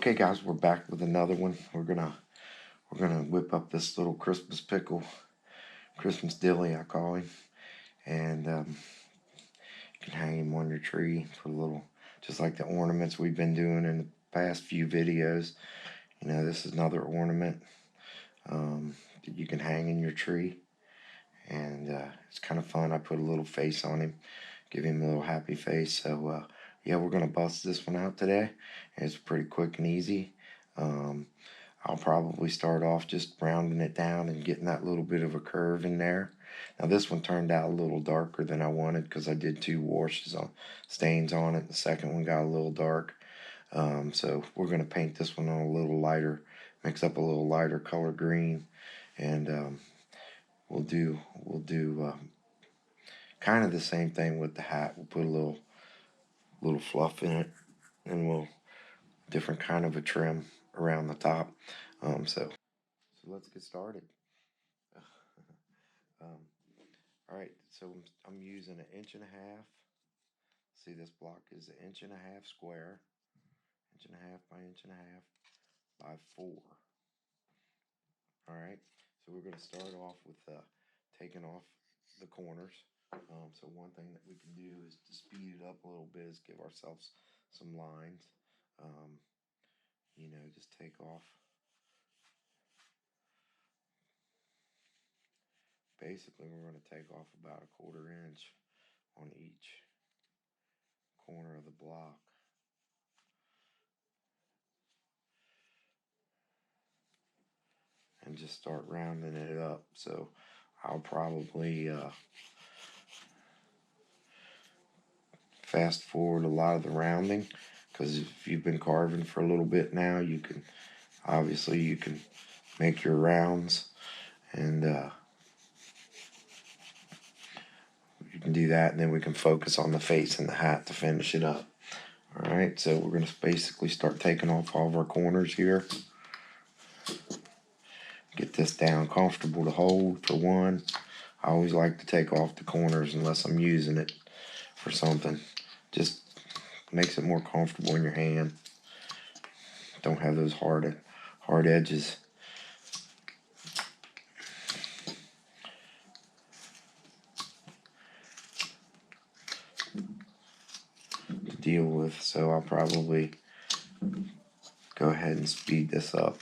Okay guys, we're back with another one. We're gonna whip up this little Christmas pickle, Christmas dilly I call him, and you can hang him on your tree for a little, just like the ornaments we've been doing in the past few videos. You know, this is another ornament that you can hang in your tree, and it's kind of fun. I put a little face on him, give him a little happy face. So yeah, we're gonna bust this one out today. It's pretty quick and easy. I'll probably start off just rounding it down and getting that little bit of a curve in there. Now this one turned out a little darker than I wanted because I did 2 washes on stains on it. The second one got a little dark. So we're going to paint this one on a little lighter, mix up a little lighter color green, and we'll do kind of the same thing with the hat. We'll put a little fluff in it, and we'll different kind of a trim around the top. So let's get started. All right, so I'm using 1.5 inches. See, this block is 1.5 inches square, 1.5 inches by 1.5 inches by 4. All right, so we're going to start off with taking off the corners. So one thing that we can do is to speed it up a little bit is give ourselves some lines. You know, just take off. Basically, we're going to take off about 1/4 inch on each corner of the block. And just start rounding it up. So I'll probably fast forward a lot of the rounding, because if you've been carving for a little bit now, you can make your rounds, and you can do that, and then we can focus on the face and the hat to finish it up. All right, so we're going to basically start taking off all of our corners here. Get this down comfortable to hold for one. I always like to take off the corners unless I'm using it for something. Just makes it more comfortable in your hand. Don't have those hard edges. To deal with, so I'll probably go ahead and speed this up.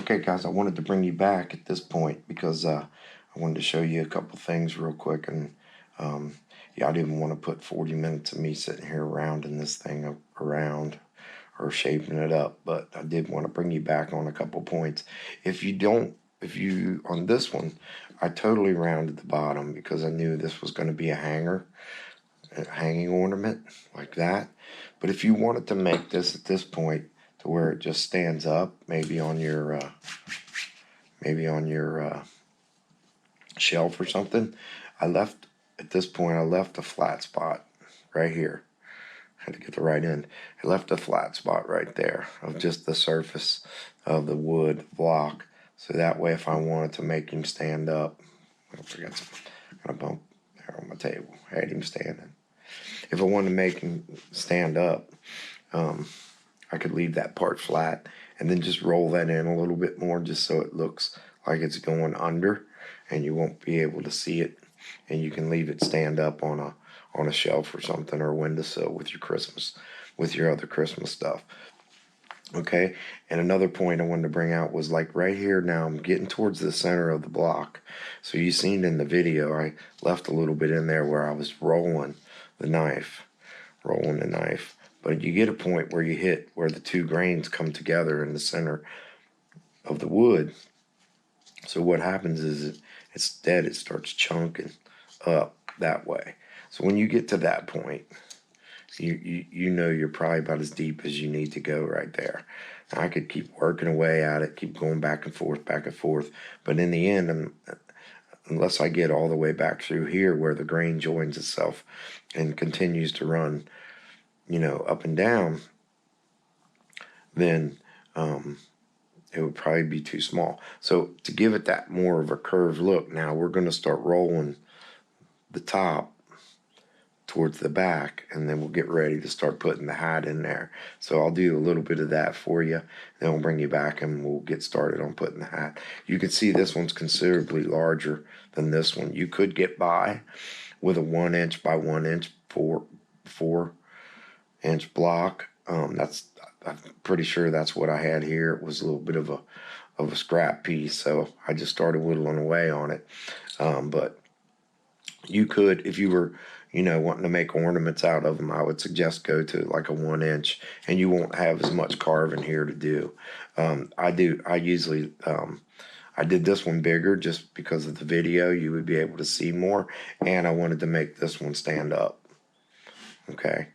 Okay, guys, I wanted to bring you back at this point because I wanted to show you a couple things real quick, and yeah, I didn't want to put 40 minutes of me sitting here rounding this thing around or shaping it up, but I did want to bring you back on a couple points. If you on this one, I totally rounded the bottom because I knew this was going to be a hanging ornament like that. But if you wanted to make this at this point to where it just stands up, maybe on your shelf or something, at this point I left a flat spot right here. I had to get the right end. I left a flat spot right there of just the surface of the wood block, so that way if I wanted to make him stand up, I forgot something. Got a bump there on my table. I had him standing. If I wanted to make him stand up, I could leave that part flat and then just roll that in a little bit more just so it looks like it's going under and you won't be able to see it, and you can leave it stand up on a shelf or something, or a windowsill with your other Christmas stuff. Okay, and another point I wanted to bring out was like right here. Now I'm getting towards the center of the block, so you seen in the video I left a little bit in there where I was rolling the knife, but you get a point where you hit where the two grains come together in the center of the wood. So what happens is it starts chunking up that way. So when you get to that point, you know you're probably about as deep as you need to go right there. Now, I could keep working away at it, keep going back and forth, but in the end, unless I get all the way back through here where the grain joins itself and continues to run, up and down, then it would probably be too small. So to give it that more of a curved look, now we're going to start rolling the top towards the back, and then we'll get ready to start putting the hat in there. So I'll do a little bit of that for you, then we'll bring you back and we'll get started on putting the hat. You can see this one's considerably larger than this one. You could get by with a 1 inch by 1 inch 4-inch block. I'm pretty sure that's what I had here. It was a little bit of a scrap piece, so I just started whittling away on it. But you could, if you were, wanting to make ornaments out of them, I would suggest go to like a 1 inch, and you won't have as much carving here to do. I did this one bigger just because of the video. You would be able to see more, and I wanted to make this one stand up. Okay,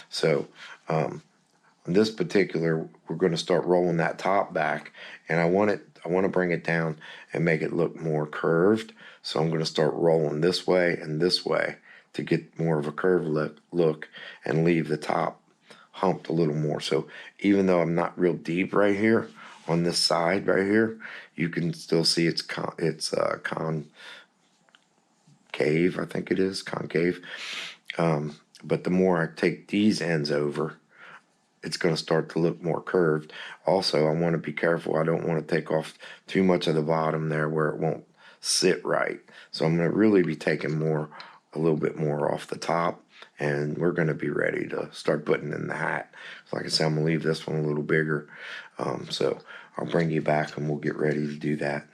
so on this particular, we're going to start rolling that top back, and I want to bring it down and make it look more curved. So I'm going to start rolling this way and this way to get more of a curved look and leave the top humped a little more. So even though I'm not real deep right here on this side right here, you can still see it's concave. I think it is concave. But the more I take these ends over, it's going to start to look more curved. Also, I want to be careful. I don't want to take off too much of the bottom there where it won't sit right. So I'm going to really be taking a little bit more off the top, and we're going to be ready to start putting in the hat. So like I said, I'm going to leave this one a little bigger. So I'll bring you back and we'll get ready to do that.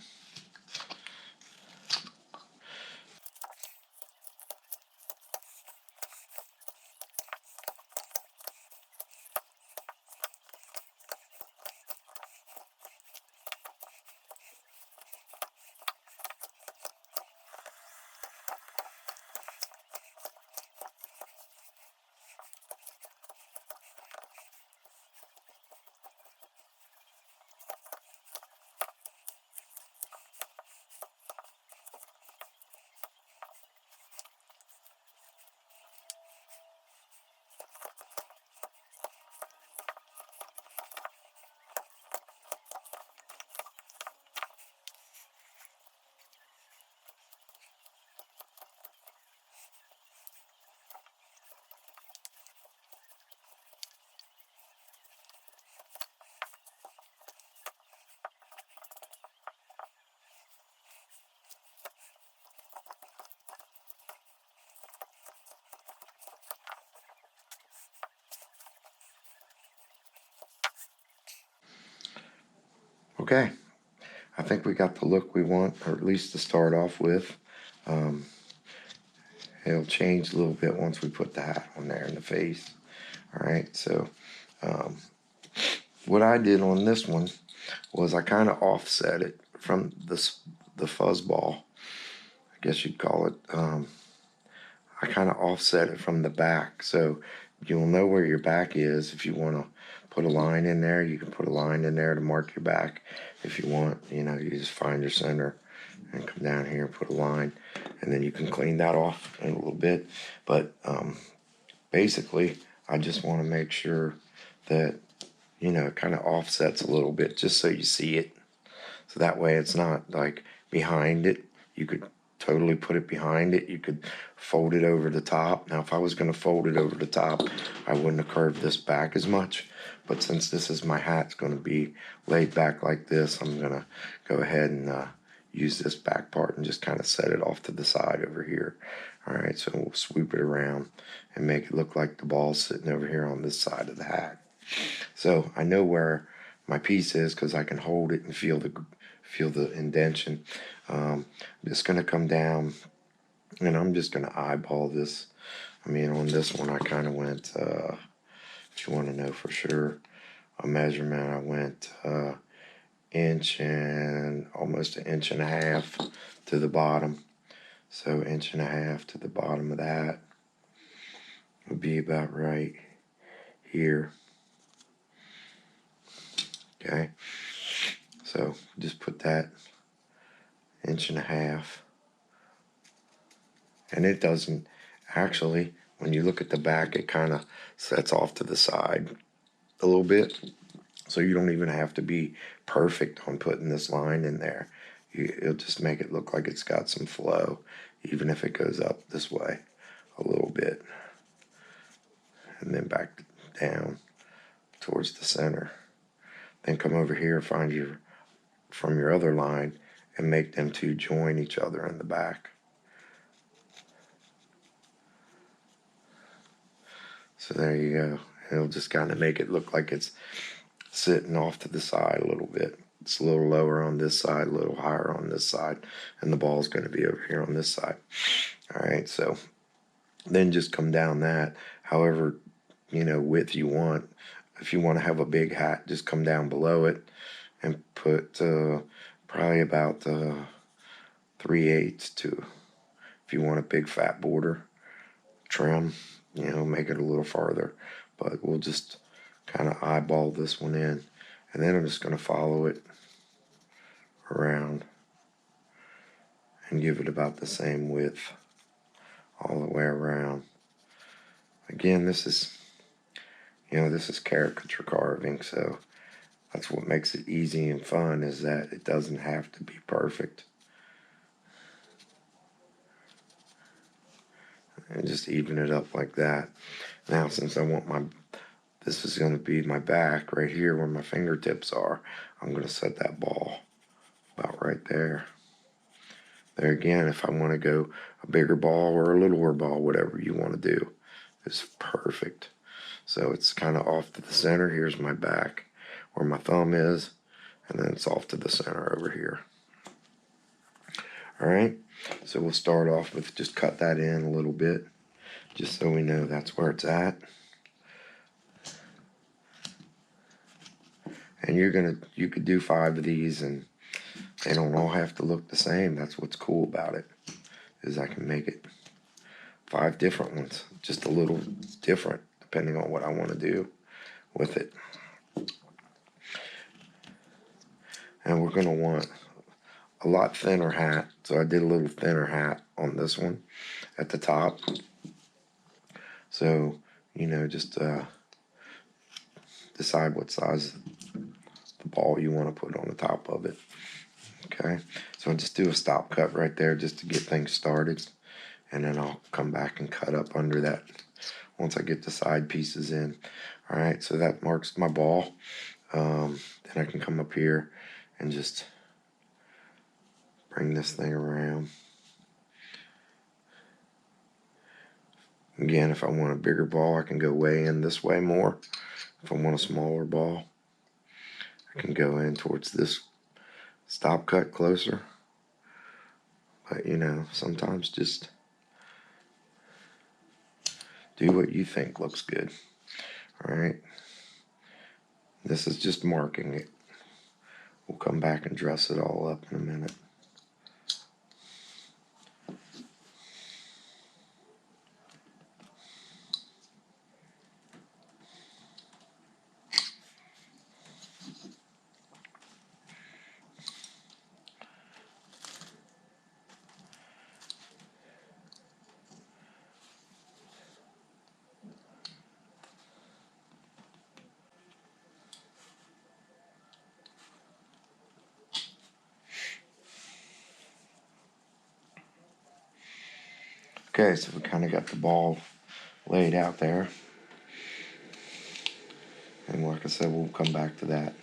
Okay, I think we got the look we want, or at least to start off with. It'll change a little bit once we put the hat on there in the face. Alright, so what I did on this one was I kind of offset it from the fuzz ball, I guess you'd call it. I kind of offset it from the back, so you'll know where your back is. If you want to put a line in there, you can put a line in there to mark your back. If you want, you know, you just find your center and come down here and put a line, and then you can clean that off in a little bit. But basically, I just want to make sure that, you know, it kind of offsets a little bit just so you see it. So that way it's not like behind it. You could totally put it behind it. You could fold it over the top. Now, if I was going to fold it over the top, I wouldn't have curved this back as much. But since this is my hat, it's going to be laid back like this, I'm going to go ahead and use this back part and just kind of set it off to the side over here. All right, so we'll swoop it around and make it look like the ball's sitting over here on this side of the hat. So I know where my piece is because I can hold it and feel the indentation. I'm just going to come down and I'm just going to eyeball this. I mean, on this one I kind of went, if you want to know for sure, a measurement, I went inch and almost an inch and a half to the bottom. So inch and a half to the bottom of that would be about right here. Okay, so just put that inch and a half, and it doesn't actually, when you look at the back, it kind of sets off to the side a little bit, so you don't even have to be perfect on putting this line in there. It'll just make it look like it's got some flow, even if it goes up this way a little bit and then back down towards the center. Then come over here, find from your other line and make them two join each other in the back. So there you go. It'll just kind of make it look like it's sitting off to the side a little bit. It's a little lower on this side, a little higher on this side, and the ball's going to be over here on this side. All right, so then just come down that, however, you know, width you want. If you want to have a big hat, just come down below it and put probably about 3/8 to, if you want a big fat border, trim, you know, make it a little farther. But we'll just kind of eyeball this one in, and then I'm just going to follow it around and give it about the same width all the way around. Again, this is, you know, this is caricature carving, so that's what makes it easy and fun, is that it doesn't have to be perfect. And just even it up like that. Now, since I want this is going to be my back right here where my fingertips are, I'm going to set that ball about right there. There again, if I want to go a bigger ball or a littler ball, whatever you want to do, is perfect. So it's kind of off to the center. Here's my back where my thumb is, and then it's off to the center over here. All right, so we'll start off with just cut that in a little bit, just so we know that's where it's at. And you could do 5 of these, and they don't all have to look the same. That's what's cool about it, is I can make it 5 different ones, just a little different depending on what I want to do with it. And we're going to want a lot thinner hat, so I did a little thinner hat on this one at the top. So, you know, just decide what size the ball you want to put on the top of it. Okay, so I'll just do a stop cut right there just to get things started, and then I'll come back and cut up under that once I get the side pieces in. All right, so that marks my ball. Then I can come up here and just bring this thing around. Again, if I want a bigger ball, I can go way in this way more. If I want a smaller ball, I can go in towards this stop cut closer. But you know, sometimes just do what you think looks good. Alright? This is just marking it. We'll come back and dress it all up in a minute. Okay, so we kind of got the ball laid out there. And like I said, we'll come back to that.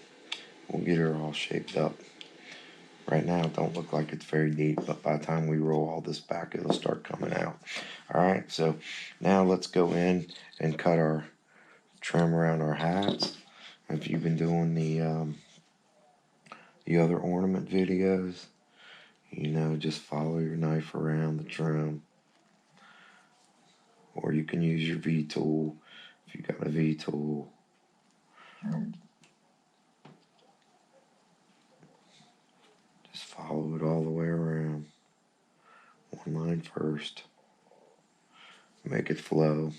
We'll get her all shaped up. Right now, it don't look like it's very deep, but by the time we roll all this back, it'll start coming out. Alright, so now let's go in and cut our trim around our hats. If you've been doing the other ornament videos, you know, just follow your knife around the trim. Or you can use your V-tool if you got a V-tool. Just follow it all the way around. One line first. Make it flow.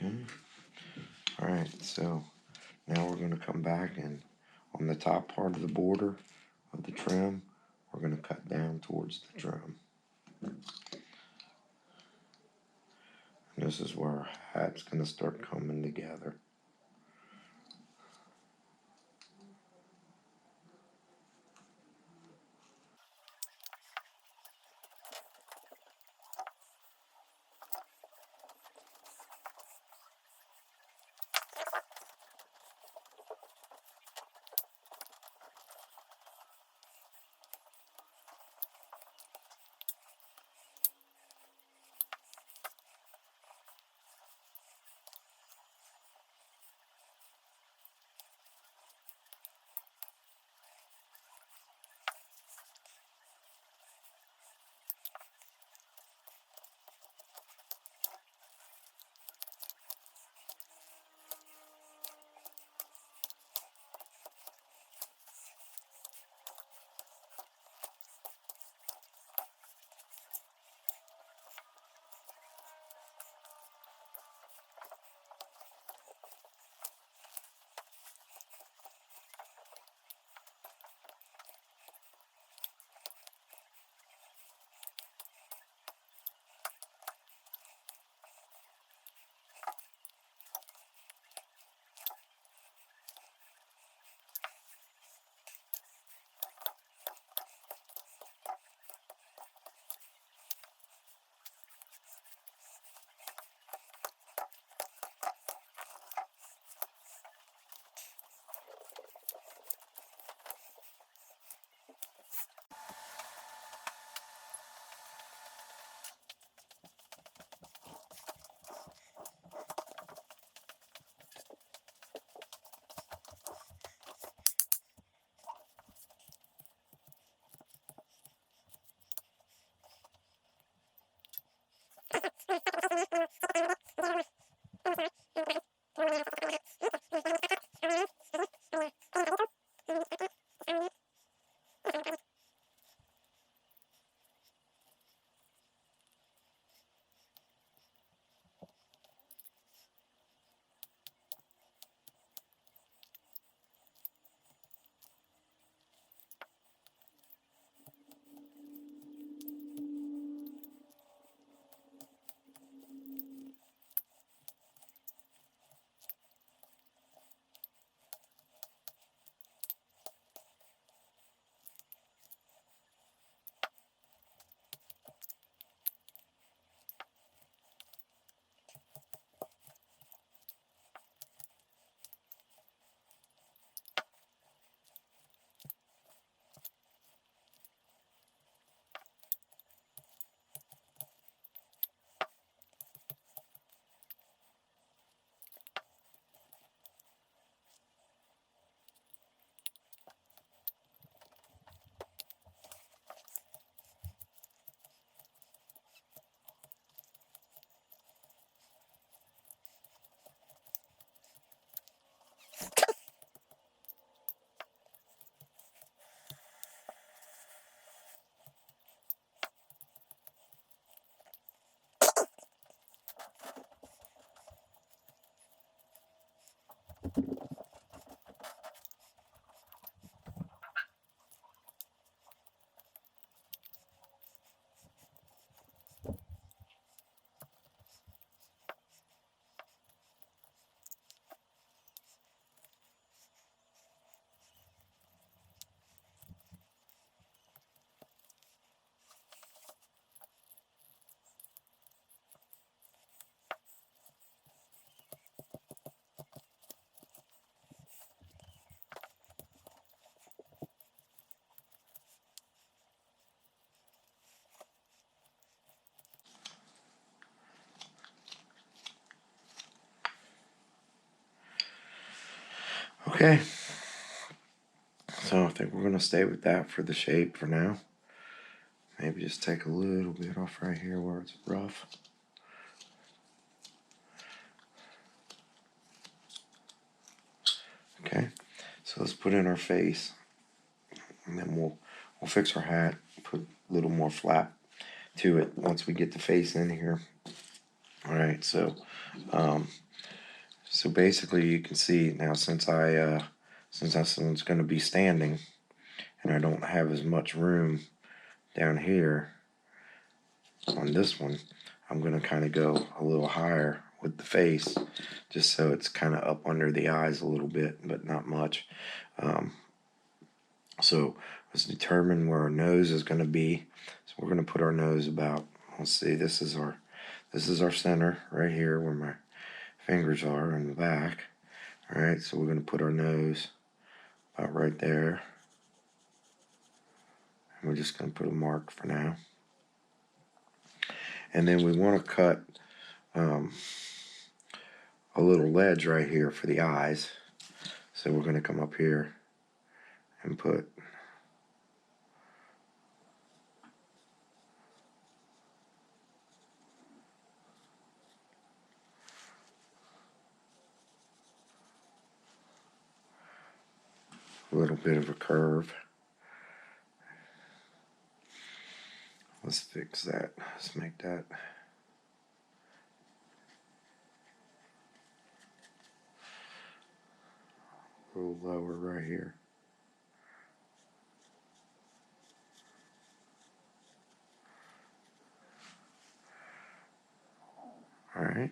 Okay. Alright, so now we're going to come back and on the top part of the border of the trim, we're going to cut down towards the trim. And this is where our hat's going to start coming together. Okay, so I think we're going to stay with that for the shape for now. Maybe just take a little bit off right here where it's rough. Okay, so let's put in our face, and then we'll fix our hat, put a little more flap to it once we get the face in here. All right, so so basically you can see now, since this one's going to be standing and I don't have as much room down here on this one, I'm going to kind of go a little higher with the face, just so it's kind of up under the eyes a little bit, but not much. So let's determine where our nose is going to be. So we're going to put our nose about, let's see, this is our center right here where my fingers are in the back. All right, so we're going to put our nose about right there. And we're just going to put a mark for now. And then we want to cut a little ledge right here for the eyes. So we're going to come up here and put a little bit of a curve. Let's fix that. Let's make that a little lower right here. All right.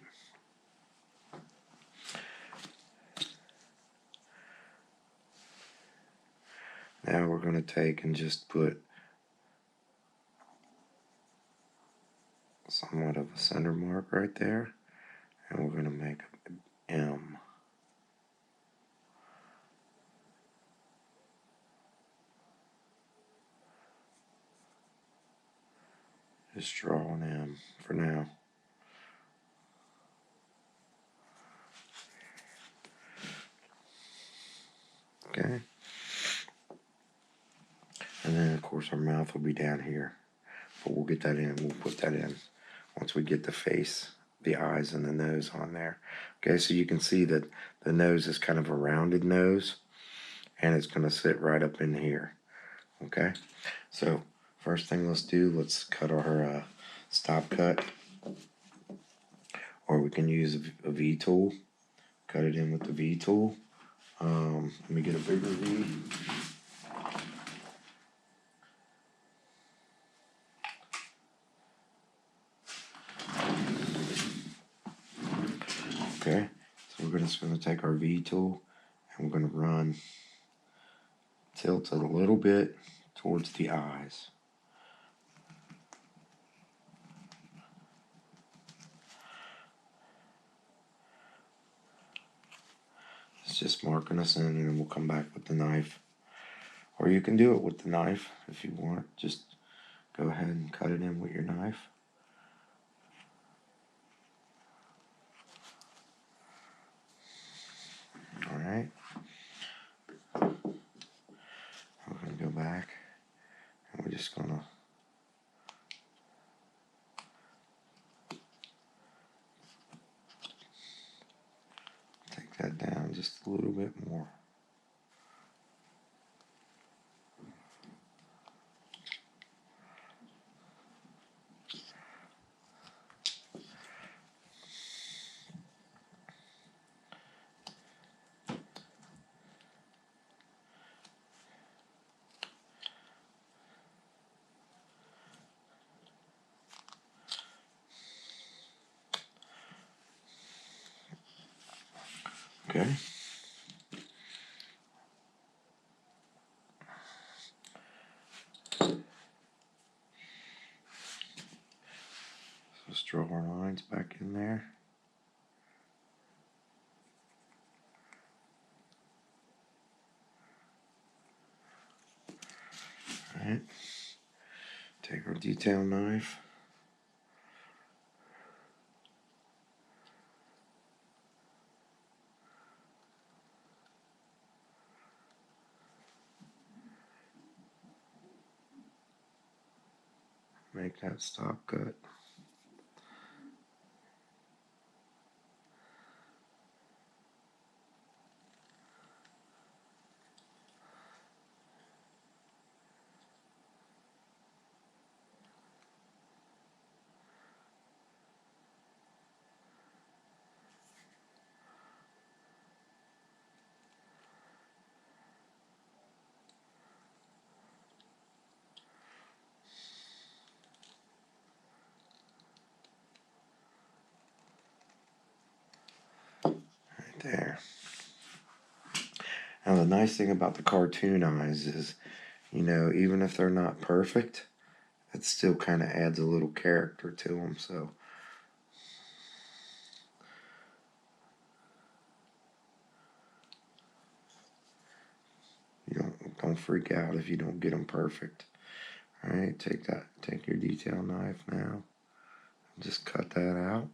Now we're going to take and just put somewhat of a center mark right there, and we're going to make an M. Just draw an M for now. Okay. And then of course our mouth will be down here, but we'll get that in. We'll put that in once we get the face, the eyes, and the nose on there. Okay, so you can see that the nose is kind of a rounded nose, and it's going to sit right up in here. Okay, so first thing let's do, let's cut our stop cut, or we can use a V tool. Cut it in with the V tool. Let me get a bigger V. Okay, so we're just going to take our V tool and we're going to tilt it a little bit towards the eyes. It's just marking us in, and then we'll come back with the knife. Or you can do it with the knife if you want. Just go ahead and cut it in with your knife. Alright. We're going to go back, and we're just going to take that down just a little bit more. Okay. Let's draw our lines back in there. Alright. Take our detail knife. Make that stop cut. Right there. Now the nice thing about the cartoon eyes is, you know, even if they're not perfect, it still kind of adds a little character to them. So you don't freak out if you don't get them perfect. All right, take your detail knife now, and just cut that out.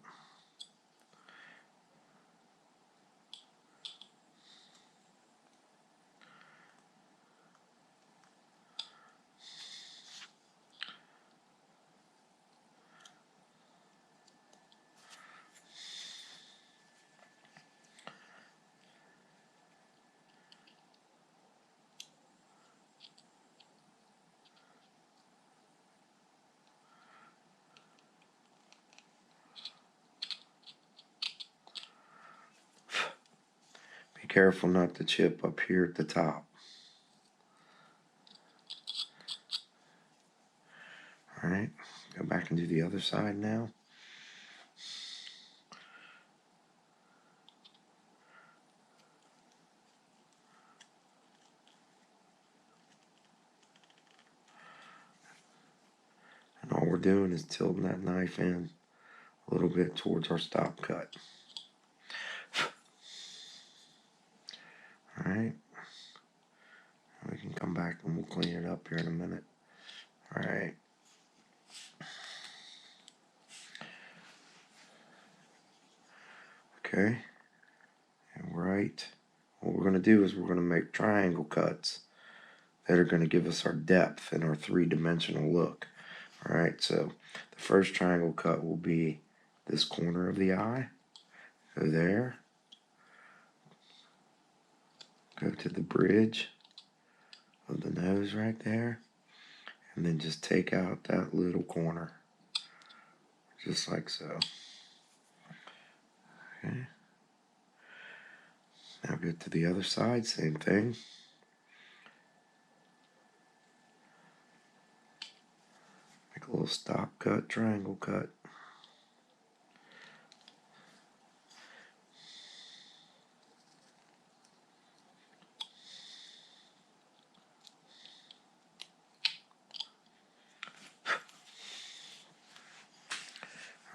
Be careful not to chip up here at the top. All right, go back and do the other side now. And all we're doing is tilting that knife in a little bit towards our stop cut. All right, we can come back and we'll clean it up here in a minute. All right. Okay, and right, what we're going to do is we're going to make triangle cuts that are going to give us our depth and our three-dimensional look. All right, so the first triangle cut will be this corner of the eye. Go there. Go to the bridge of the nose right there. And then just take out that little corner. Just like so. Okay. Now go to the other side, same thing. Make a little stop cut, triangle cut.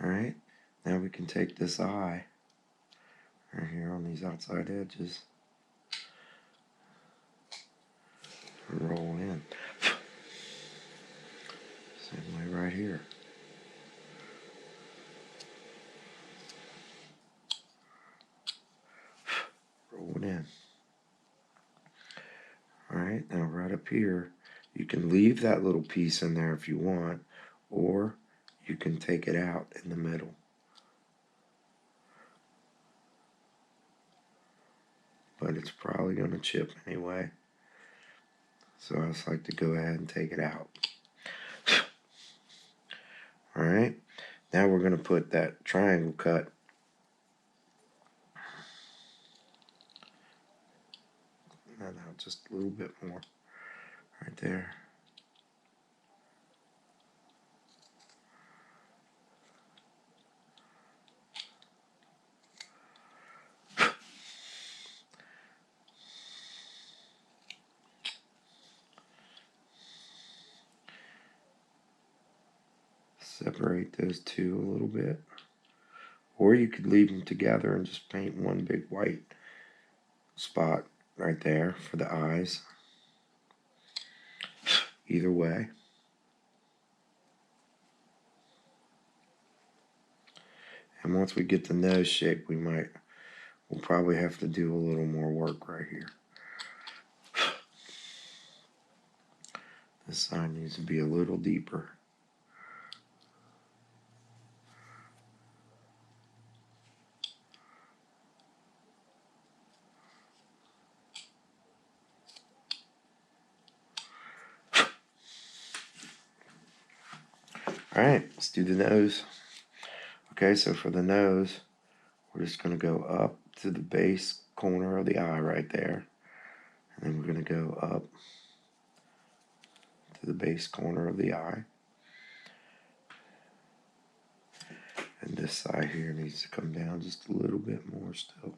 Alright, now we can take this eye right here on these outside edges and roll in. Same way right here. Roll it in. Alright, now right up here, you can leave that little piece in there if you want, or you can take it out in the middle. But it's probably going to chip anyway. So I just like to go ahead and take it out. Alright, now we're going to put that triangle cut out just a little bit more right there. separate those two a little bit. Or you could leave them together and just paint one big white spot right there for the eyes. Either way. And once we get the nose shape, we'll probably have to do a little more work right here. This side needs to be a little deeper. Alright, let's do the nose. Okay, so for the nose, we're just going to go up to the base corner of the eye right there. And then we're going to go up to the base corner of the eye. And this side here needs to come down just a little bit more still.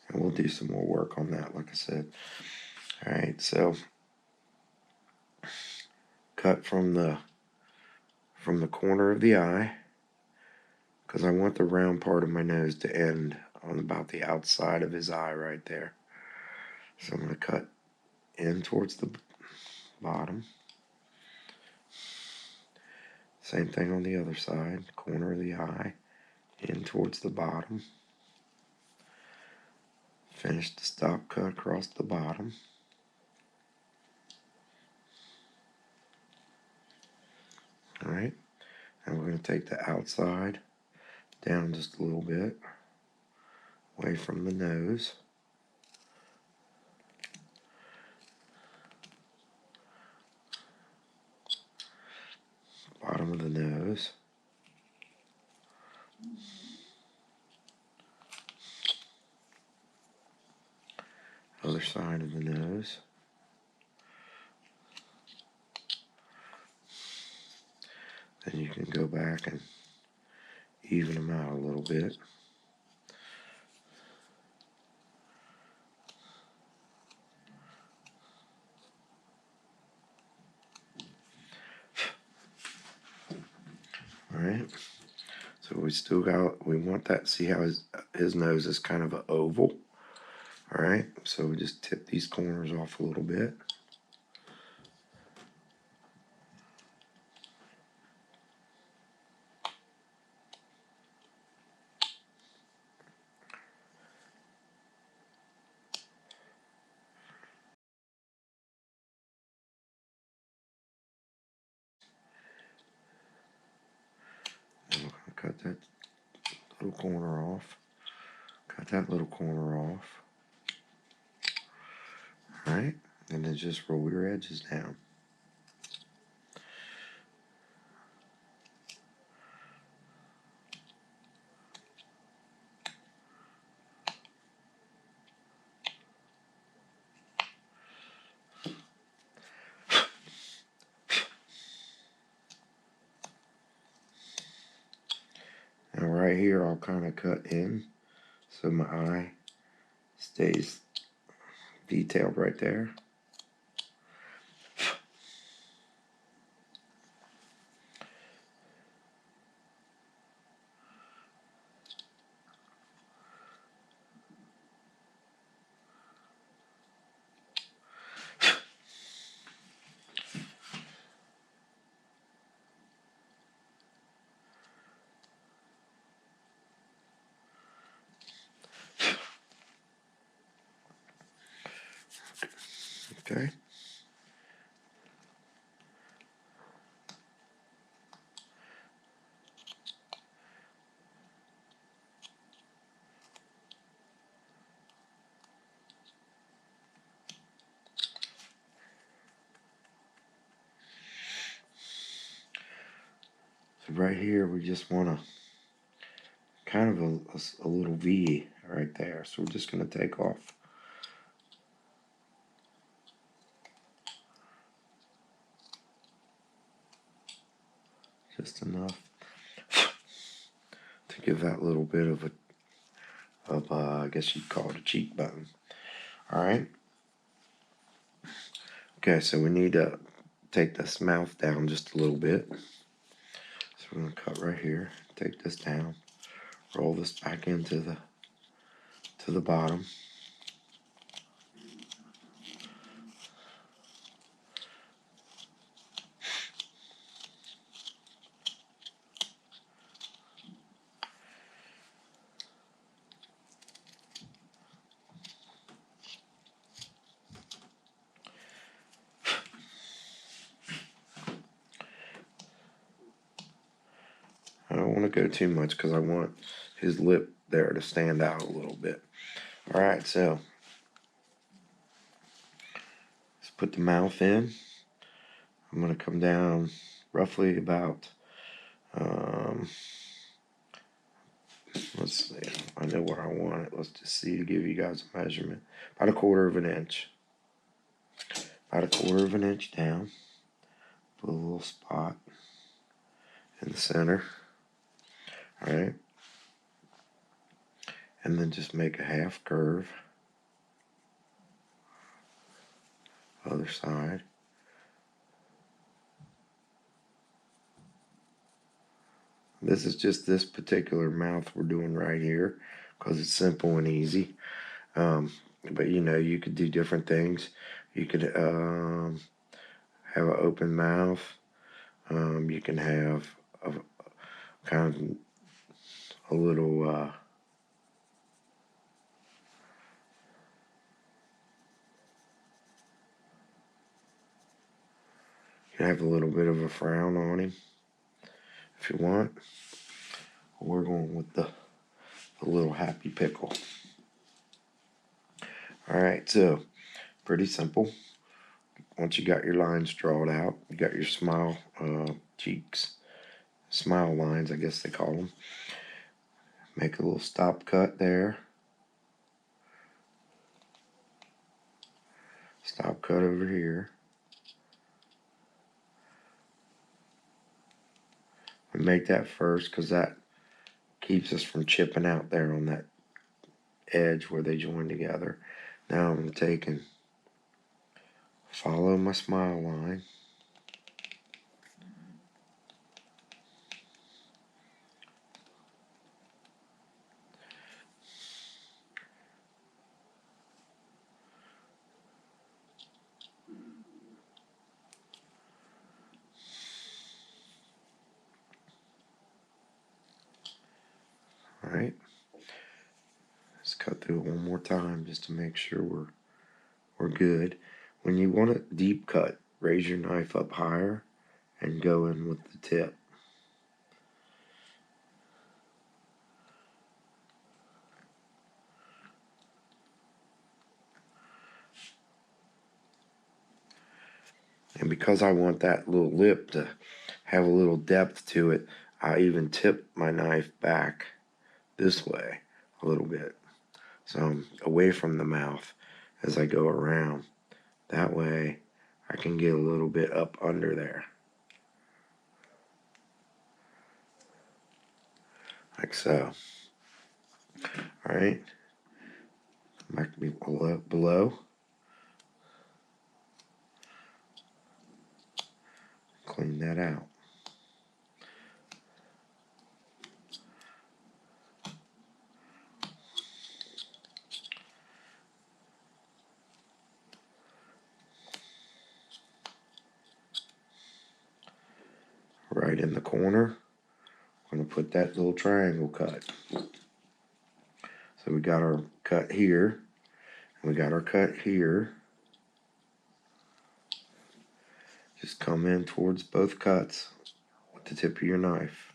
And we'll do some more work on that, like I said. Alright, so cut from the corner of the eye, because I want the round part of my nose to end on about the outside of his eye right there. So I'm going to cut in towards the bottom. Same thing on the other side, corner of the eye, in towards the bottom. Finish the stop cut across the bottom. Alright, and we're going to take the outside down just a little bit, away from the nose. Bottom of the nose. Other side of the nose. Then you can go back and even them out a little bit. Alright, so we want that, see how his nose is kind of an oval. Alright, so we just tip these corners off a little bit. And we're going to cut that little corner off. Cut that little corner off. Alright, and then just roll your edges down. Now right here I'll kind of cut in so my eye stays detailed right there. Okay. So right here we just want to kind of a little V right there. So we're just going to take off just enough to give that little bit of I guess you'd call it a cheekbone. Alright. Okay, so we need to take this mouth down just a little bit. So we're going to cut right here, take this down, roll this back into the bottom. I don't want to go too much because I want his lip there to stand out a little bit. Alright, so let's put the mouth in. I'm going to come down roughly about, let's see, I know where I want it. Let's just see to give you guys a measurement. About 1/4 of an inch. About 1/4 of an inch down. Put a little spot in the center. Alright. And then just make a half curve. Other side. This is just this particular mouth we're doing right here because it's simple and easy. But you know, you could do different things. You could have an open mouth. You can have a kind of a little you can have a little bit of a frown on him if you want. We're going with the little Happy Pickle. Alright, so pretty simple. Once you got your lines drawn out, you got your smile cheeks, smile lines, I guess they call them. Make a little stop cut there. Stop cut over here. And make that first because that keeps us from chipping out there on that edge where they join together. Now I'm going to take and follow my smile line. Alright. Let's cut through it one more time just to make sure we're good. When you want a deep cut, raise your knife up higher and go in with the tip. And because I want that little lip to have a little depth to it, I even tip my knife back this way a little bit. So I'm away from the mouth as I go around. That way I can get a little bit up under there. Like so. Alright. Back to me below. Clean that out. Right in the corner, I'm going to put that little triangle cut. So we got our cut here, and we got our cut here. Just come in towards both cuts with the tip of your knife.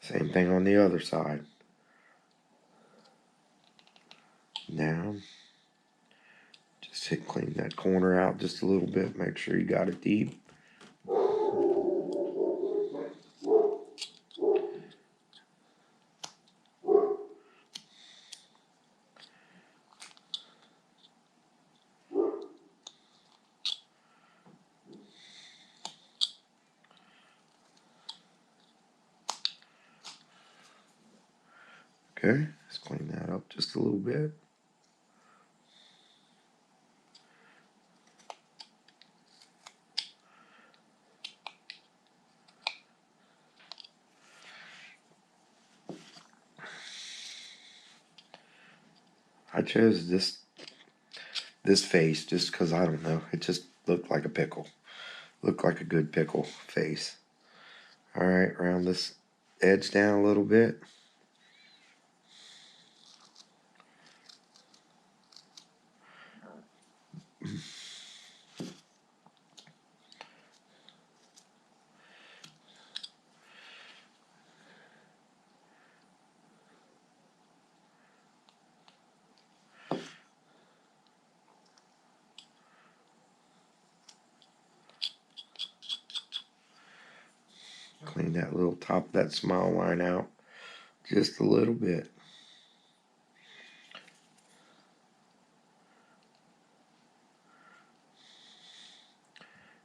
Same thing on the other side. Down. Just clean that corner out just a little bit. Make sure you got it deep. Okay, let's clean that up just a little bit. I chose this face just because I don't know. It just looked like a pickle. Looked like a good pickle face. Alright, round this edge down a little bit. Clean that little top of that smile line out just a little bit.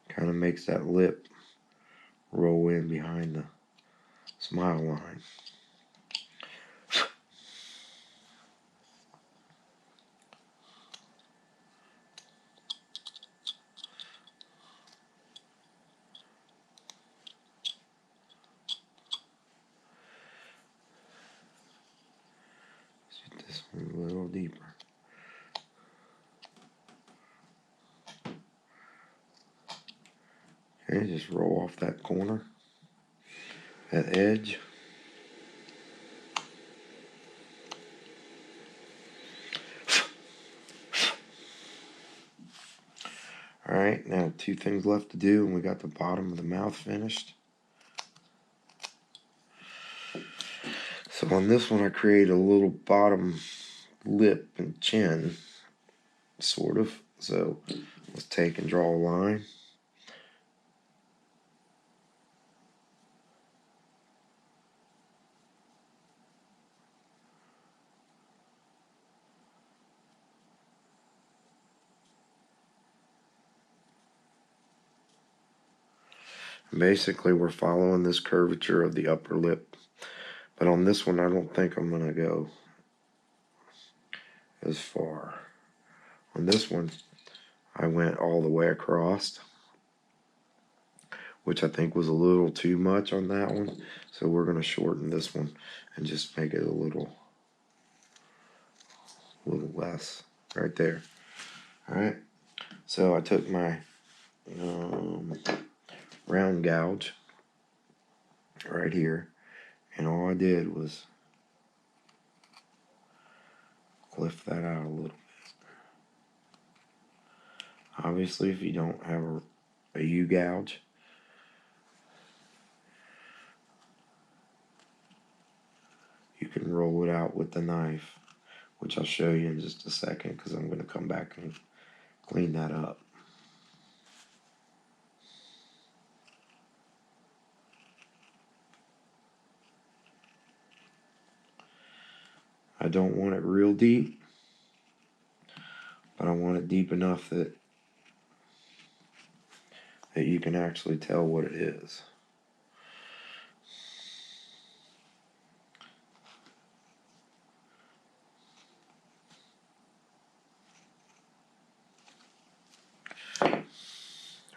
Kind of makes that lip roll in behind the smile line. Let's get this one a little deeper. Okay, just roll off that corner, that edge. Alright, now 2 things left to do, and we got the bottom of the mouth finished. So on this one I create a little bottom lip and chin, sort of. So let's take and draw a line. Basically, we're following this curvature of the upper lip. But on this one, I don't think I'm going to go as far. On this one, I went all the way across, which I think was a little too much on that one. So we're going to shorten this one and just make it a little less right there. All right. So I took my round gouge right here, and all I did was lift that out a little bit. Obviously, if you don't have a U-gouge, you can roll it out with the knife, which I'll show you in just a second because I'm going to come back and clean that up. I don't want it real deep, but I want it deep enough that you can actually tell what it is.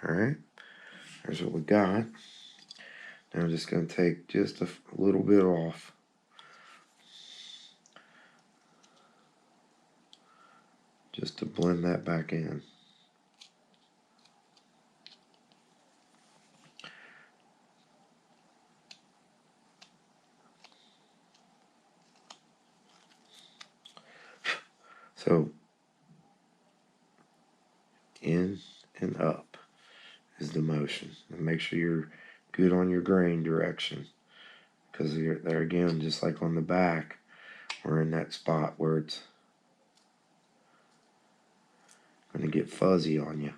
Alright, there's what we got. Now I'm just going to take just a little bit off. Just to blend that back in. So, in and up is the motion. And make sure you're good on your grain direction. Because there again, just like on the back, we're in that spot where it's going to get fuzzy on you.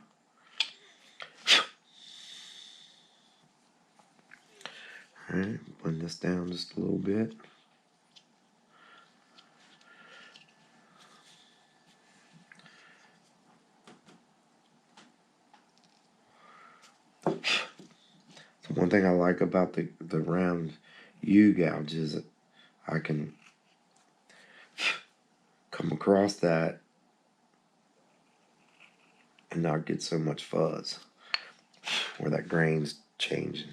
Alright, blend this down just a little bit. So one thing I like about the round U-gouge is that I can come across that and not get so much fuzz where that grain's changing.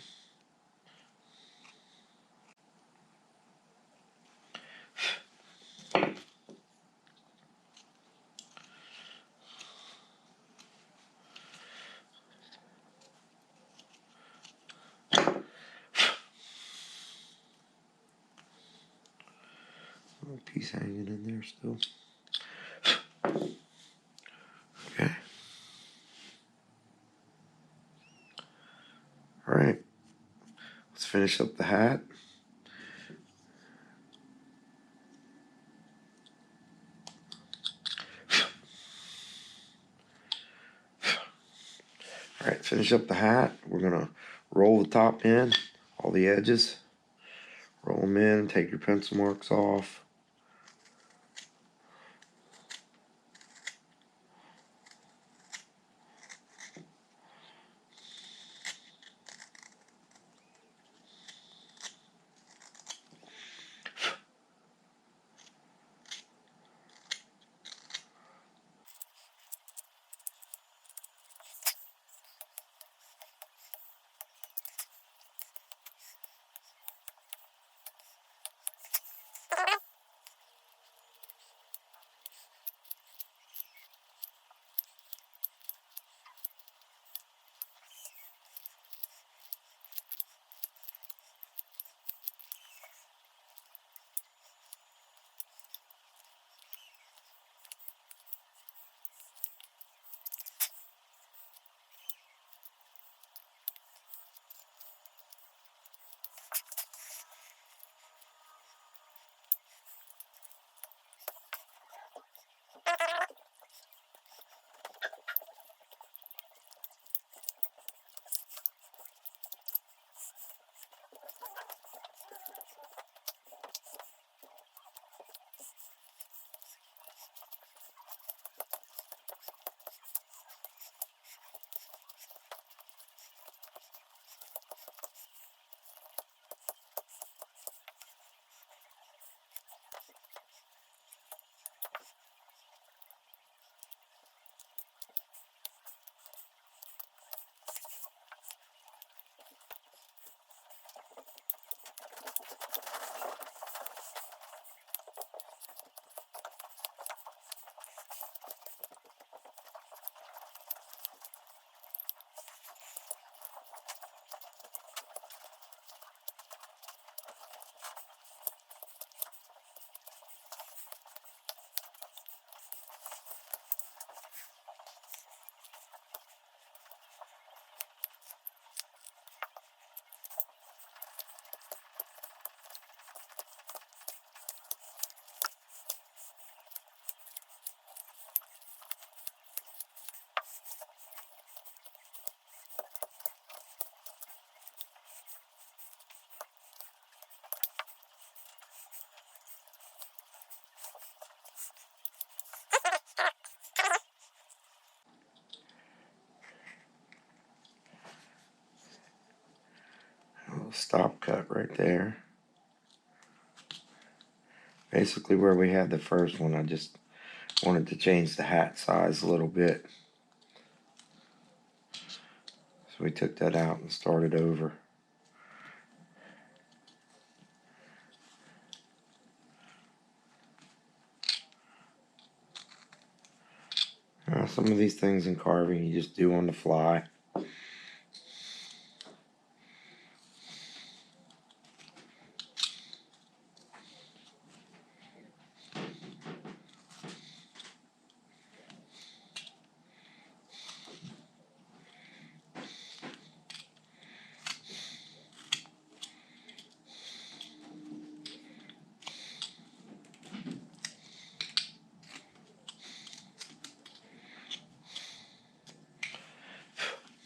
Little piece hanging in there still. Okay. Alright. Let's finish up the hat. Alright, finish up the hat. We're going to roll the top in, all the edges. Roll them in, take your pencil marks off. A little stop cut right there. Basically where we had the first one, I just wanted to change the hat size a little bit. So we took that out and started over. Some of these things in carving you just do on the fly.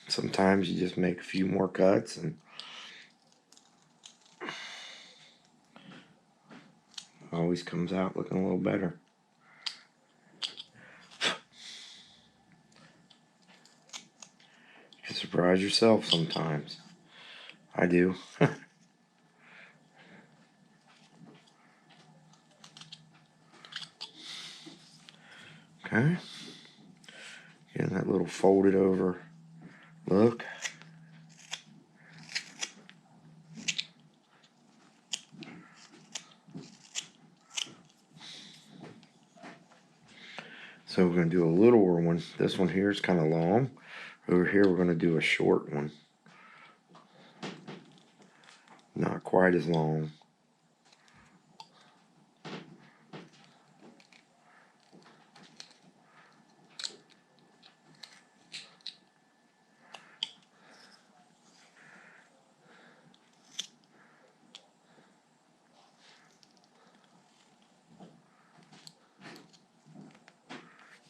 Sometimes you just make a few more cuts and always comes out looking a little better. You can surprise yourself sometimes. I do. Okay. Getting that little folded over look. So we're going to do a littler one. This one here is kind of long. Over here we're going to do a short one. Not quite as long.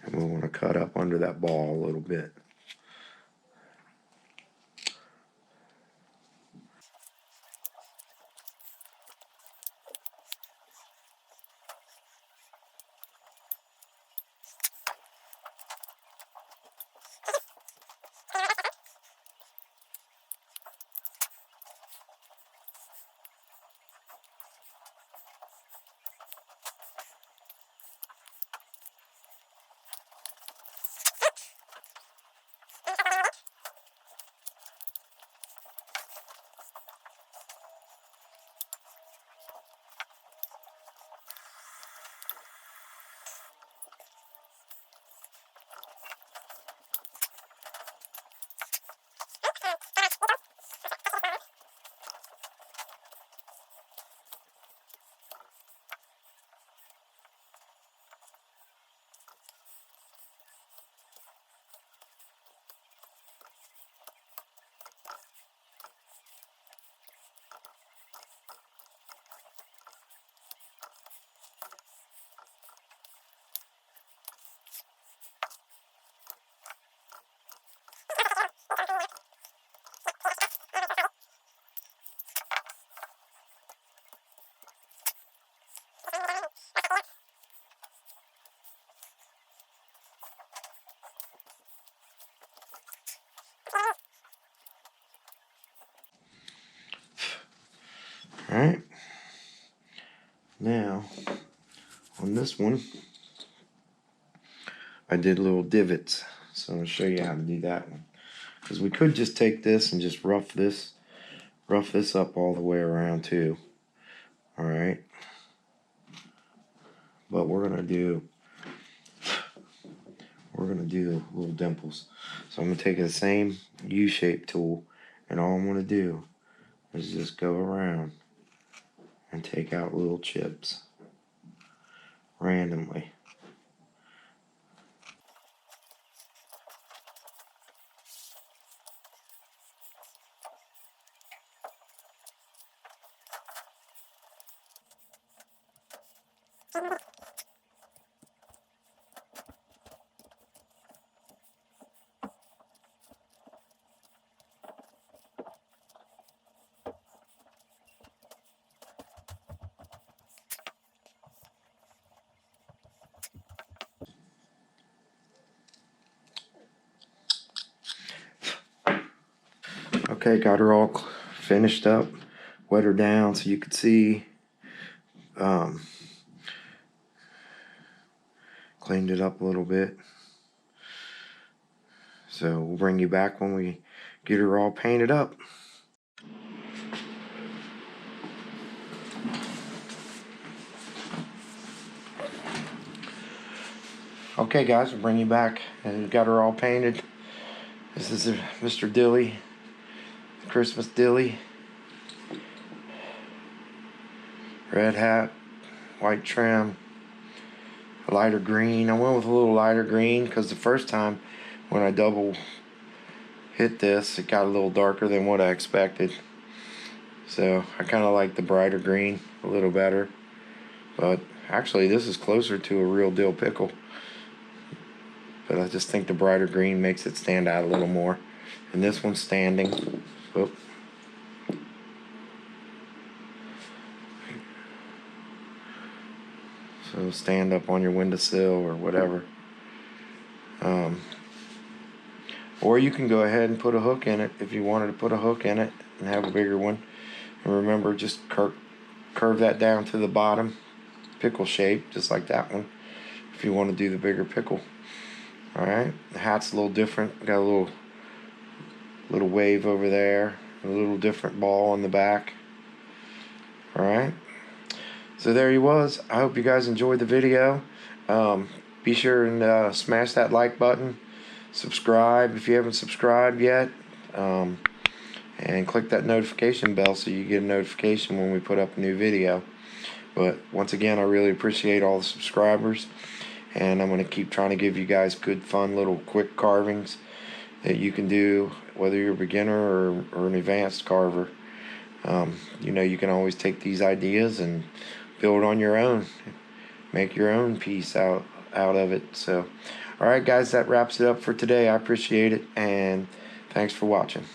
And we want to cut up under that ball a little bit. Alright. Now, on this one, I did little divots. So I'm going to show you how to do that one. Because we could just take this and just rough this up all the way around too. Alright. But we're going to do little dimples. So I'm going to take the same U-shaped tool, and all I'm going to do is just go around and take out little chips randomly. Okay, got her all finished up, wet her down so you could see. Cleaned it up a little bit. So we'll bring you back when we get her all painted up. Okay guys, we'll bring you back and we got her all painted. This is Mr. Dilly, Christmas Dilly. Red hat, white trim, lighter green. I went with a little lighter green because the first time when I double hit this, it got a little darker than what I expected. So I kind of like the brighter green a little better. But actually this is closer to a real dill pickle. But I just think the brighter green makes it stand out a little more. And this one's standing. Oop. So stand up on your windowsill or whatever. Or you can go ahead and put a hook in it if you wanted to put a hook in it and have a bigger one. And remember, just curve that down to the bottom, pickle shape, just like that one. if you want to do the bigger pickle. Alright, the hat's a little different. Got a little wave over there, a little different ball on the back. Alright, so there he was. I hope you guys enjoyed the video. Be sure and smash that like button, subscribe if you haven't subscribed yet, and click that notification bell so you get a notification when we put up a new video. But once again, I really appreciate all the subscribers, and I'm going to keep trying to give you guys good, fun, little quick carvings that you can do, whether you're a beginner or an advanced carver. You know, you can always take these ideas and build on your own, make your own piece out of it. So, alright guys, that wraps it up for today. I appreciate it, and thanks for watching.